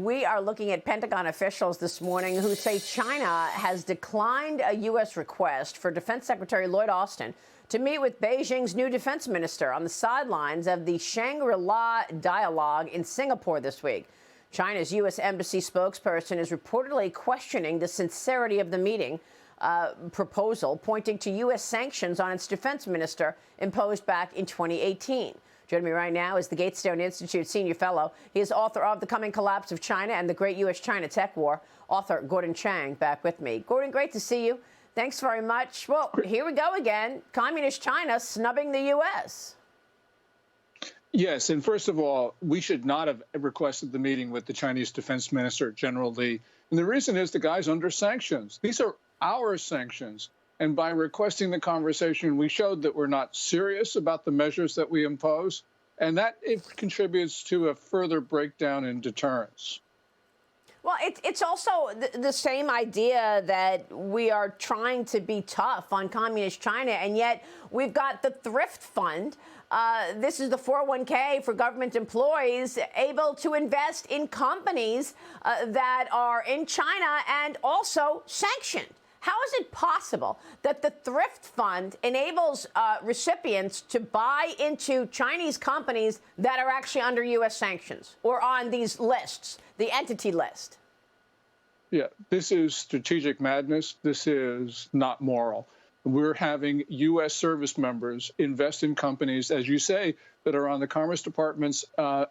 We are looking at Pentagon officials this morning who say China has declined a U.S. request for Defense Secretary Lloyd Austin to meet with Beijing's new defense minister on the sidelines of the Shangri-La dialogue in Singapore this week. China's U.S. Embassy spokesperson is reportedly questioning the sincerity of the meeting proposal, pointing to U.S. sanctions on its defense minister imposed back in 2018. Joining me right now is the Gatestone Institute senior fellow. He is author of The Coming Collapse of China and the Great U.S.-China Tech War, author Gordon Chang, back with me. Gordon, great to see you. Thanks very much. Well, here we go again. Communist China snubbing the U.S. Yes, and first of all, we should not have requested the meeting with the Chinese Defense Minister, General Li. And the reason is the guy's under sanctions. These are our sanctions. And by requesting the conversation, we showed that we're not serious about the measures that we impose, and that it contributes to a further breakdown in deterrence. Well, it's also the same idea that we are trying to be tough on Communist China, and yet we've got the Thrift Fund. This is the 401k for government employees able to invest in companies that are in China and also sanctioned. How is it possible that the Thrift Fund enables recipients to buy into Chinese companies that are actually under U.S. sanctions or on these lists, the entity list? Yeah, this is strategic madness. This is not moral. We're having U.S. service members invest in companies, as you say, that are on the Commerce Department's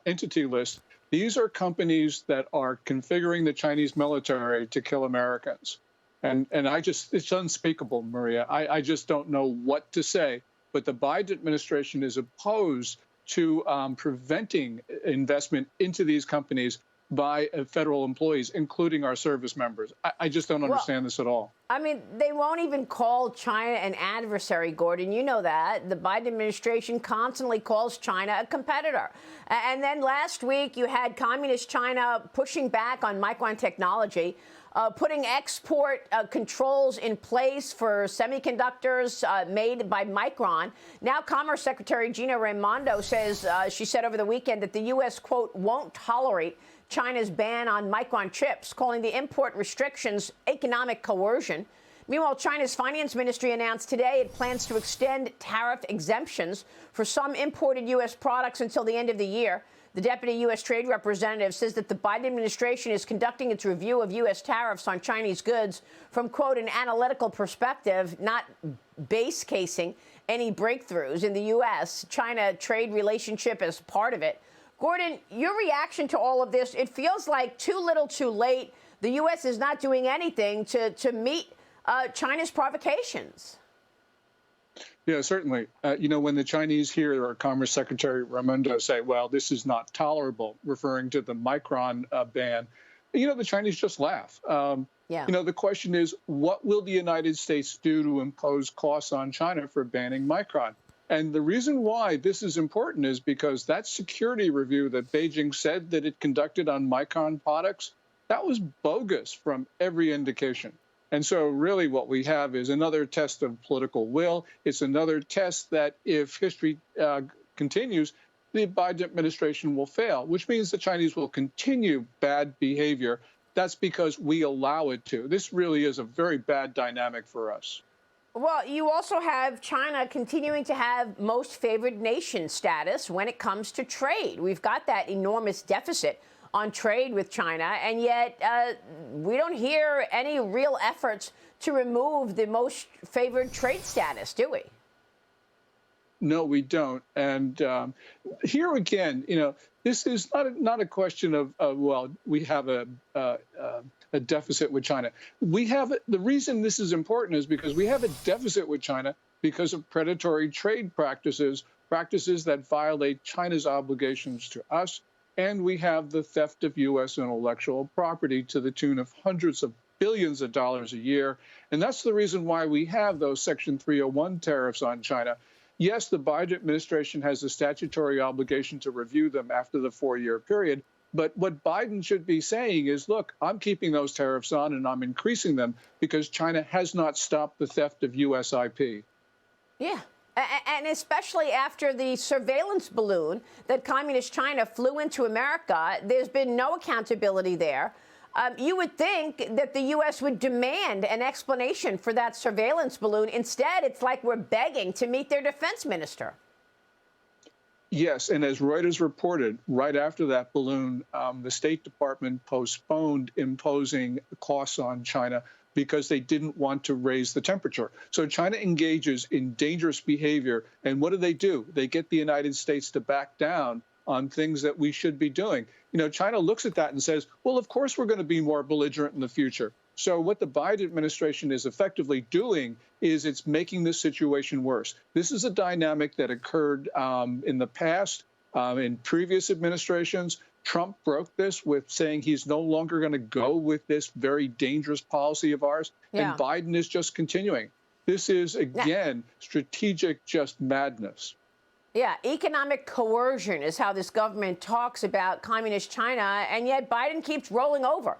entity list. These are companies that are configuring the Chinese military to kill Americans. And it's unspeakable, Maria. I just don't know what to say. But the Biden administration is opposed to preventing investment into these companies by federal employees, including our service members. I just don't understand this at all. I mean, they won't even call China an adversary, Gordon. You know that. The Biden administration constantly calls China a competitor. And then last week, you had Communist China pushing back on Micron technology, putting export controls in place for semiconductors made by Micron. Now, Commerce Secretary Gina Raimondo says, she said over the weekend that the U.S., quote, won't tolerate China's ban on Micron chips, calling the import restrictions economic coercion. Meanwhile, China's finance ministry announced today it plans to extend tariff exemptions for some imported U.S. products until the end of the year. The deputy U.S. trade representative says that the Biden administration is conducting its review of U.S. tariffs on Chinese goods from, quote, an analytical perspective, not base casing any breakthroughs in the U.S.-China trade relationship as part of it. Gordon, your reaction to all of this, it feels like too little too late. The U.S. is not doing anything to meet China's provocations. Yeah, certainly. When the Chinese hear our Commerce Secretary Raimondo say, well, this is not tolerable, referring to the Micron ban, the Chinese just laugh. The question is, what will the United States do to impose costs on China for banning Micron? And the reason why this is important is because that security review that Beijing said that it conducted on Micron products, that was bogus from every indication. And so really what we have is another test of political will. It's another test that if history continues, the Biden administration will fail, which means the Chinese will continue bad behavior. That's because we allow it to. This really is a very bad dynamic for us. Well, you also have China continuing to have most favored nation status when it comes to trade. We've got that enormous deficit on trade with China, and yet we don't hear any real efforts to remove the most favored trade status, do we? No, we don't. And here again, this is not a question of, we have a deficit with China. The reason this is important is because we have a deficit with China because of predatory trade practices that violate China's obligations to us. And we have the theft of U.S. intellectual property to the tune of hundreds of billions of dollars a year. And that's the reason why we have those Section 301 tariffs on China. Yes, the Biden administration has a statutory obligation to review them after the 4-year period. But what Biden should be saying is, look, I'm keeping those tariffs on and I'm increasing them because China has not stopped the theft of U.S. IP. Yeah. And especially after the surveillance balloon that Communist China flew into America, there's been no accountability there. You would think that the U.S. would demand an explanation for that surveillance balloon. Instead, it's like we're begging to meet their defense minister. Yes, and as Reuters reported, right after that balloon, the State Department postponed imposing costs on China because they didn't want to raise the temperature. So China engages in dangerous behavior. And what do? They get the United States to back down on things that we should be doing. China looks at that and says, well, of course, we're going to be more belligerent in the future. So what the Biden administration is effectively doing is it's making this situation worse. This is a dynamic that occurred in the past, in previous administrations. Trump broke this with saying he's no longer going to go with this very dangerous policy of ours. Yeah. And Biden is just continuing. This is, again, strategic just madness. Yeah, economic coercion is how this government talks about Communist China, and yet Biden keeps rolling over.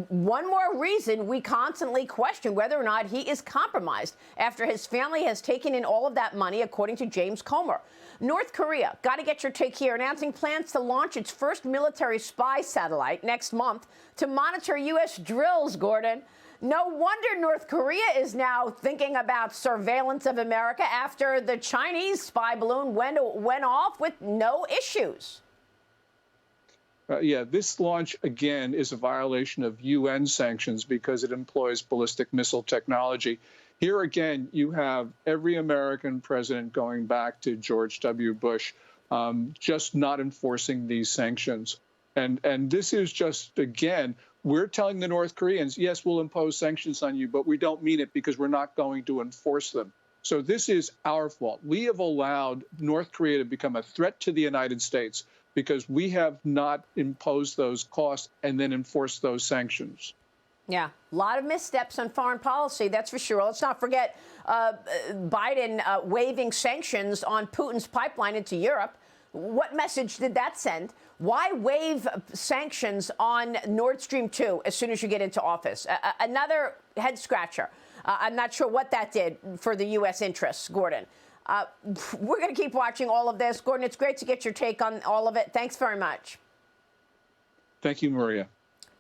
One more reason we constantly question whether or not he is compromised after his family has taken in all of that money, according to James Comer. North Korea, got to get your take here, announcing plans to launch its first military spy satellite next month to monitor U.S. drills, Gordon. No wonder North Korea is now thinking about surveillance of America after the Chinese spy balloon went off with no issues. Yeah, this launch, again, is a violation of UN sanctions because it employs ballistic missile technology. Here again, you have every American president going back to George W. Bush just not enforcing these sanctions. And this is just, again, we're telling the North Koreans, yes, we'll impose sanctions on you, but we don't mean it because we're not going to enforce them. So this is our fault. We have allowed North Korea to become a threat to the United States because we have not imposed those costs and then enforced those sanctions. Yeah, a lot of missteps on foreign policy, that's for sure. Let's not forget Biden waiving sanctions on Putin's pipeline into Europe. What message did that send? Why waive sanctions on Nord Stream 2 as soon as you get into office? Another head scratcher. I'm not sure what that did for the U.S. interests, Gordon. We're going to keep watching all of this. Gordon, it's great to get your take on all of it. Thanks very much. Thank you, Maria.